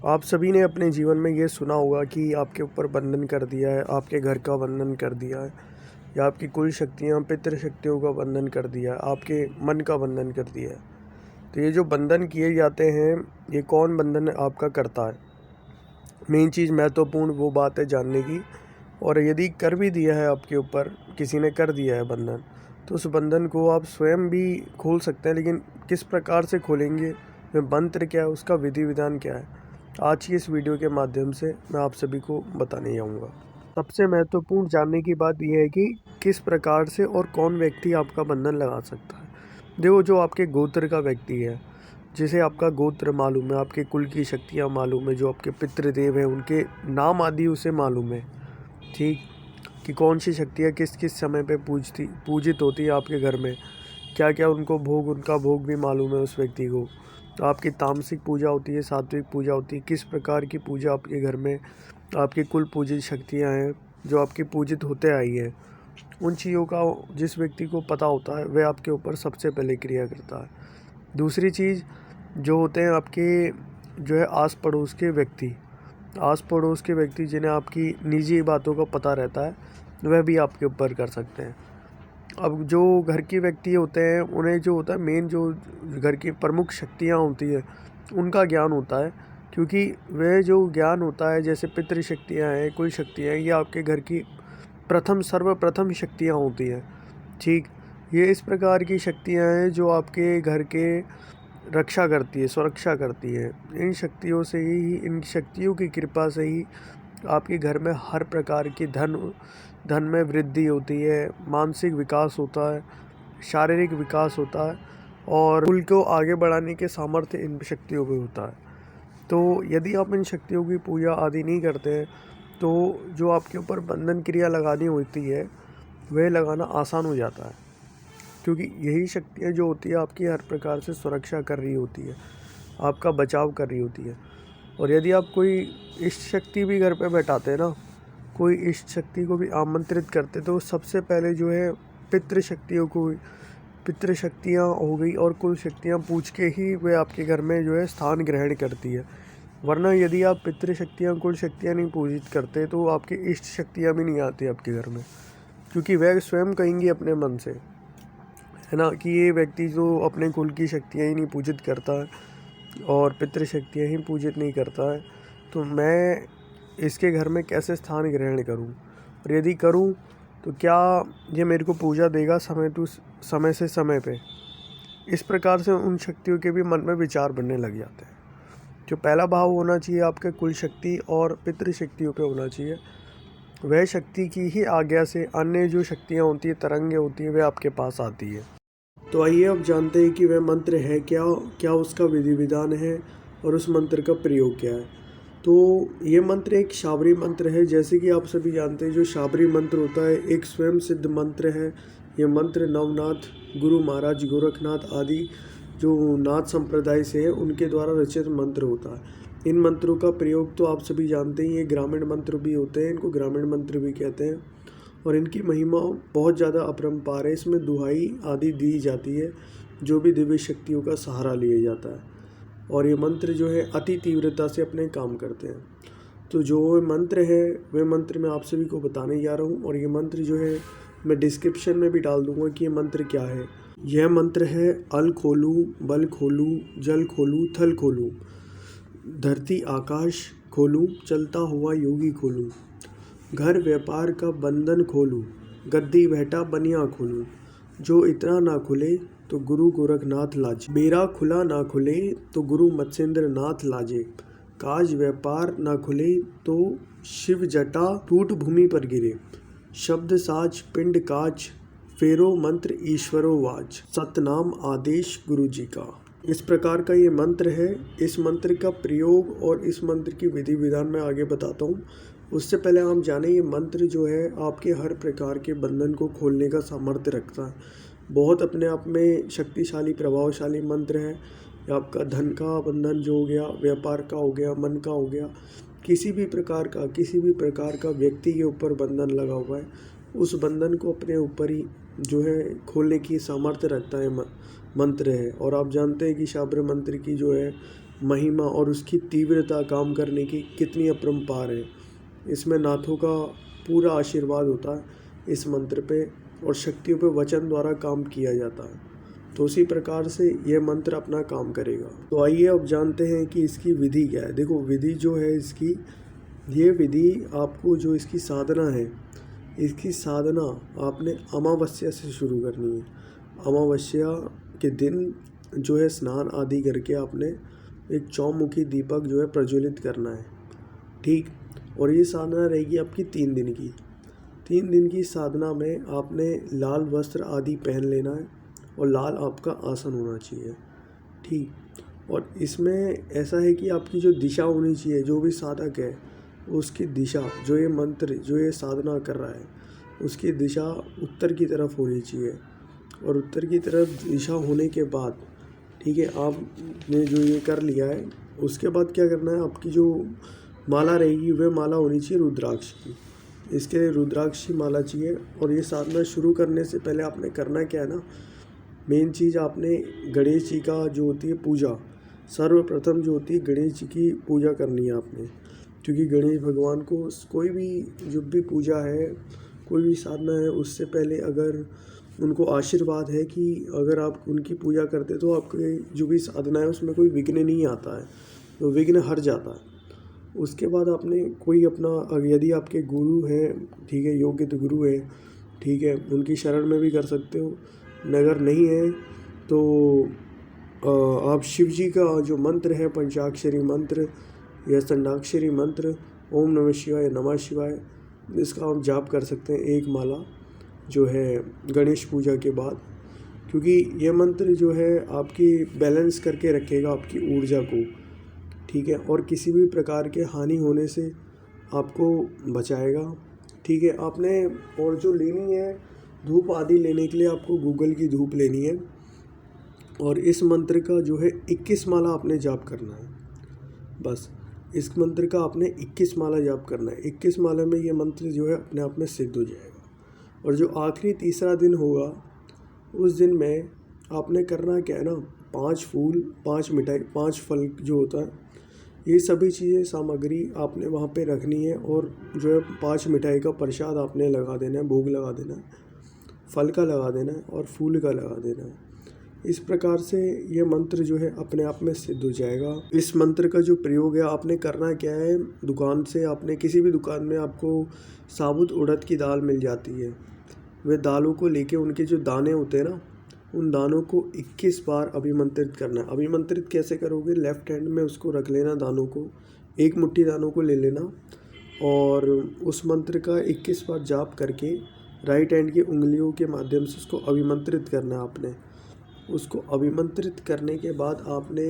आप सभी ने अपने जीवन में ये सुना होगा कि आपके ऊपर बंधन कर दिया है, आपके घर का बंधन कर दिया है, या आपकी कुल शक्तियाँ पितृ शक्तियों का बंधन कर दिया है, आपके मन का बंधन कर दिया है। तो ये जो बंधन किए जाते हैं, ये कौन बंधन आपका करता है? मेन चीज़ महत्वपूर्ण वो बात है जानने की। और यदि कर भी दिया है आपके ऊपर, किसी ने कर दिया है बंधन, तो उस बंधन को आप स्वयं भी खोल सकते हैं, लेकिन किस प्रकार से खोलेंगे, वह मंत्र क्या है, उसका विधि विधान क्या है, आज की इस वीडियो के माध्यम से मैं आप सभी को बताने जाऊंगा। सबसे महत्वपूर्ण जानने की बात यह है कि किस प्रकार से और कौन व्यक्ति आपका बंधन लगा सकता है। देखो, जो आपके गोत्र का व्यक्ति है, जिसे आपका गोत्र मालूम है, आपके कुल की शक्तियाँ मालूम है, जो आपके पितृदेव हैं उनके नाम आदि उसे मालूम है, ठीक, कि कौन सी शक्तियाँ किस किस समय पे पूजित होती है आपके घर में, क्या क्या उनका भोग भी मालूम है उस व्यक्ति को। तो आपकी तामसिक पूजा होती है, सात्विक पूजा होती है, किस प्रकार की पूजा आपके घर में आपकी कुल पूजित शक्तियाँ हैं जो आपकी पूजित होते आई है, उन चीज़ों का जिस व्यक्ति को पता होता है वह आपके ऊपर सबसे पहले क्रिया करता है। दूसरी चीज़, जो होते हैं आपके जो है आस पड़ोस के व्यक्ति जिन्हें आपकी निजी बातों का पता रहता है, वह भी आपके ऊपर कर सकते हैं। अब जो घर के व्यक्ति होते हैं, उन्हें जो होता है मेन, जो घर की प्रमुख शक्तियाँ होती है उनका ज्ञान होता है, क्योंकि वह जो ज्ञान होता है, जैसे पितृ शक्तियाँ हैं, कोई शक्तियाँ हैं, ये आपके घर की सर्वप्रथम शक्तियाँ होती हैं, ठीक। ये इस प्रकार की शक्तियाँ हैं जो आपके घर के रक्षा करती है, सुरक्षा करती है। इन शक्तियों की कृपा से ही आपके घर में हर प्रकार की धन में वृद्धि होती है, मानसिक विकास होता है, शारीरिक विकास होता है, और कुल को आगे बढ़ाने के सामर्थ्य इन शक्तियों में होता है। तो यदि आप इन शक्तियों की पूजा आदि नहीं करते हैं, तो जो आपके ऊपर बंधन क्रिया लगानी होती है वह लगाना आसान हो जाता है, क्योंकि यही शक्तियाँ जो होती है आपकी हर प्रकार से सुरक्षा कर रही होती है, आपका बचाव कर रही होती है। और यदि आप कोई इष्ट शक्ति भी घर पे बैठाते हैं ना, कोई इष्ट शक्ति को भी आमंत्रित करते, तो सबसे पहले जो है पितृ शक्तियाँ हो गई और कुल शक्तियाँ पूछ के ही वे आपके घर में जो है स्थान ग्रहण करती है। वरना यदि आप पितृ शक्तियाँ कुल शक्तियाँ नहीं पूजित करते, तो आपकी इष्ट शक्तियाँ भी नहीं आती आपके घर में, क्योंकि वह स्वयं कहेंगी अपने मन से, है ना, कि ये व्यक्ति जो अपने कुल की शक्तियाँ ही नहीं पूजित करता है और पितृशक्तियाँ ही पूजित नहीं करता है, तो मैं इसके घर में कैसे स्थान ग्रहण करूं, और यदि करूं तो क्या ये मेरे को पूजा देगा समय से समय पे। इस प्रकार से उन शक्तियों के भी मन में विचार बनने लग जाते हैं। जो पहला भाव होना चाहिए आपके कुल शक्ति और पितृशक्तियों पे होना चाहिए, वह शक्ति की ही आज्ञा से अन्य जो शक्तियाँ होती है, तरंगें होती हैं, वे आपके पास आती है। तो आइए अब जानते हैं कि वह मंत्र है क्या उसका विधि विधान है और उस मंत्र का प्रयोग क्या है। तो ये मंत्र एक शाबरी मंत्र है। जैसे कि आप सभी जानते हैं, जो शाबरी मंत्र होता है एक स्वयं सिद्ध मंत्र है। ये मंत्र नवनाथ गुरु महाराज गोरखनाथ आदि जो नाथ संप्रदाय से है उनके द्वारा रचित मंत्र होता है। इन मंत्रों का प्रयोग तो आप सभी जानते ही, ये ग्रामीण मंत्र भी होते हैं, इनको ग्रामीण मंत्र भी कहते हैं, और इनकी महिमा बहुत ज़्यादा अपरंपार है। इसमें दुहाई आदि दी जाती है, जो भी दिव्य शक्तियों का सहारा लिया जाता है, और ये मंत्र जो है अति तीव्रता से अपने काम करते हैं। तो जो मंत्र है वह मंत्र मैं आप सभी को बताने जा रहा हूँ, और ये मंत्र जो है मैं डिस्क्रिप्शन में भी डाल दूँगा कि ये मंत्र क्या है। यह मंत्र है अल खोलू, बल खोलू, जल खोलू, थल खोलू, धरती आकाश खोलू, चलता हुआ योगी खोलू, घर व्यापार का बंधन खोलूं, गद्दी बैठा बनिया खोलूं, जो इतना ना खुले तो गुरु गोरखनाथ लाजे, मेरा खुला ना खुले तो गुरु मत्स्येंद्र नाथ लाजे, काज व्यापार ना खुले तो शिव जटा टूट भूमि पर गिरे, शब्द साज पिंड काज, फेरो मंत्र ईश्वरो वाज, सतनाम आदेश गुरु जी का। इस प्रकार का ये मंत्र है। इस मंत्र का प्रयोग और इस मंत्र की विधि विधान मैं आगे बताता हूँ। उससे पहले हम जाने, ये मंत्र जो है आपके हर प्रकार के बंधन को खोलने का सामर्थ्य रखता है। बहुत अपने आप में शक्तिशाली प्रभावशाली मंत्र है। ये आपका धन का बंधन जो हो गया, व्यापार का हो गया, मन का हो गया, किसी भी प्रकार का व्यक्ति के ऊपर बंधन लगा हुआ है, उस बंधन को अपने ऊपर ही जो है खोलने की सामर्थ्य रखता है मंत्र है। और आप जानते हैं कि शाबरी मंत्र की जो है महिमा और उसकी तीव्रता काम करने की कितनी अपरंपार है। इसमें नाथों का पूरा आशीर्वाद होता है इस मंत्र पे, और शक्तियों पे वचन द्वारा काम किया जाता है। तो उसी प्रकार से ये मंत्र अपना काम करेगा। तो आइए अब जानते हैं कि इसकी विधि क्या है। देखो विधि जो है इसकी, ये विधि आपको जो इसकी साधना है, इसकी साधना आपने अमावस्या से शुरू करनी है। अमावस्या के दिन जो है स्नान आदि करके आपने एक चौमुखी दीपक जो है प्रज्वलित करना है, ठीक। और ये साधना रहेगी आपकी 3 दिन की। 3 दिन की साधना में आपने लाल वस्त्र आदि पहन लेना है और लाल आपका आसन होना चाहिए, ठीक। और इसमें ऐसा है कि आपकी जो दिशा होनी चाहिए, जो भी साधक है उसकी दिशा, जो ये मंत्र जो ये साधना कर रहा है उसकी दिशा उत्तर की तरफ होनी चाहिए। और उत्तर की तरफ दिशा होने के बाद, ठीक है, आपने जो ये कर लिया है, उसके बाद क्या करना है, आपकी जो माला रहेगी वह माला होनी चाहिए रुद्राक्ष की। इसके लिए रुद्राक्ष की माला चाहिए। और ये साधना शुरू करने से पहले आपने करना क्या है ना, मेन चीज़ आपने गणेश जी का जो होती है पूजा, सर्वप्रथम जो होती है गणेश जी की पूजा करनी है आपने। क्योंकि गणेश भगवान को कोई भी जो भी पूजा है, कोई भी साधना है, उससे पहले अगर उनको आशीर्वाद है कि अगर आप उनकी पूजा करते तो आपके जो भी साधना है उसमें कोई विघ्न नहीं आता है, तो विघ्न हट जाता है। उसके बाद आपने कोई अपना, यदि आपके गुरु हैं, ठीक है, योग्य तो गुरु है, ठीक है, उनकी शरण में भी कर सकते हो। अगर नहीं है तो आप शिव जी का जो मंत्र है, पंचाक्षरी मंत्र या षण्डाक्षरी मंत्र, ओम नमः शिवाय, नमः शिवाय, इसका आप जाप कर सकते हैं 1 माला जो है गणेश पूजा के बाद। क्योंकि ये मंत्र जो है आपकी बैलेंस करके रखेगा आपकी ऊर्जा को, ठीक है, और किसी भी प्रकार के हानि होने से आपको बचाएगा, ठीक है। आपने और जो लेनी है धूप आदि लेने के लिए आपको गूगल की धूप लेनी है। और इस मंत्र का जो है 21 माला आपने जाप करना है। बस इस मंत्र का आपने 21 माला जाप करना है। 21 माला में ये मंत्र जो है अपने आप में सिद्ध हो जाएगा। और जो आखिरी तीसरा दिन होगा उस दिन में आपने करना क्या है ना, 5 फूल, 5 मिठाई, 5 फल जो होता है, ये सभी चीज़ें सामग्री आपने वहाँ पे रखनी है। और जो है 5 मिठाई का प्रसाद आपने लगा देना है, भोग लगा देना है, फल का लगा देना है और फूल का लगा देना है। इस प्रकार से ये मंत्र जो है अपने आप में सिद्ध हो जाएगा। इस मंत्र का जो प्रयोग है आपने करना क्या है, दुकान से, आपने किसी भी दुकान में आपको साबुत उड़द की दाल मिल जाती है, वे दालों को लेके उनके जो दाने होते हैं ना, उन दानों को 21 बार अभिमंत्रित करना है। अभिमंत्रित कैसे करोगे, लेफ्ट हैंड में उसको रख लेना, दानों को, 1 मुट्ठी दानों को ले लेना और उस मंत्र का 21 बार जाप करके राइट हैंड की उंगलियों के माध्यम से उसको अभिमंत्रित करना है आपने। उसको अभिमंत्रित करने के बाद आपने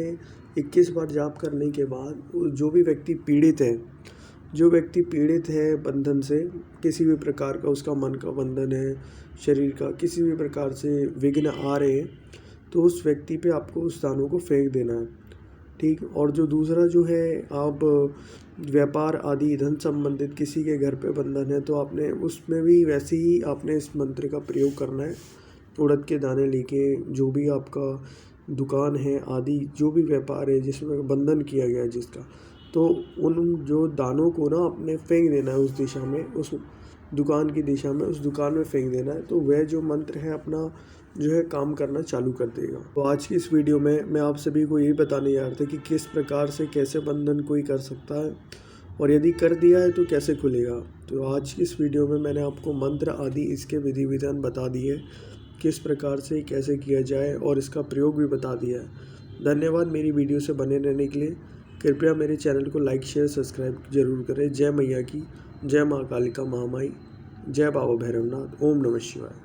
21 बार जाप करने के बाद जो भी व्यक्ति पीड़ित है, जो व्यक्ति पीड़ित है बंधन से, किसी भी प्रकार का उसका मन का बंधन है, शरीर का किसी भी प्रकार से विघ्न आ रहे हैं, तो उस व्यक्ति पे आपको उस दानों को फेंक देना है, ठीक। और जो दूसरा जो है, आप व्यापार आदि धन संबंधित किसी के घर पे बंधन है तो आपने उसमें भी वैसे ही आपने इस मंत्र का प्रयोग करना है। उड़द के दाने लेके जो भी आपका दुकान है आदि, जो भी व्यापार है जिसमें बंधन किया गया है जिसका, तो उन जो दानों को ना आपने फेंक देना है उस दिशा में, उस दुकान की दिशा में, उस दुकान में फेंक देना है। तो वह जो मंत्र है अपना जो है काम करना चालू कर देगा। तो आज की इस वीडियो में मैं आप सभी को यही बताने जा रहा था कि किस प्रकार से कैसे बंधन कोई कर सकता है और यदि कर दिया है तो कैसे खुलेगा। तो आज की इस वीडियो में मैंने आपको मंत्र आदि इसके विधि विधान बता दिए, किस प्रकार से कैसे किया जाए, और इसका प्रयोग भी बता दिया है। धन्यवाद मेरी वीडियो से बने रहने के लिए। कृपया मेरे चैनल को लाइक शेयर सब्सक्राइब जरूर करें। जय मैया की, जय माँ कालिका महामाई, जय बाबा भैरवनाथ, ओम नमः शिवाय।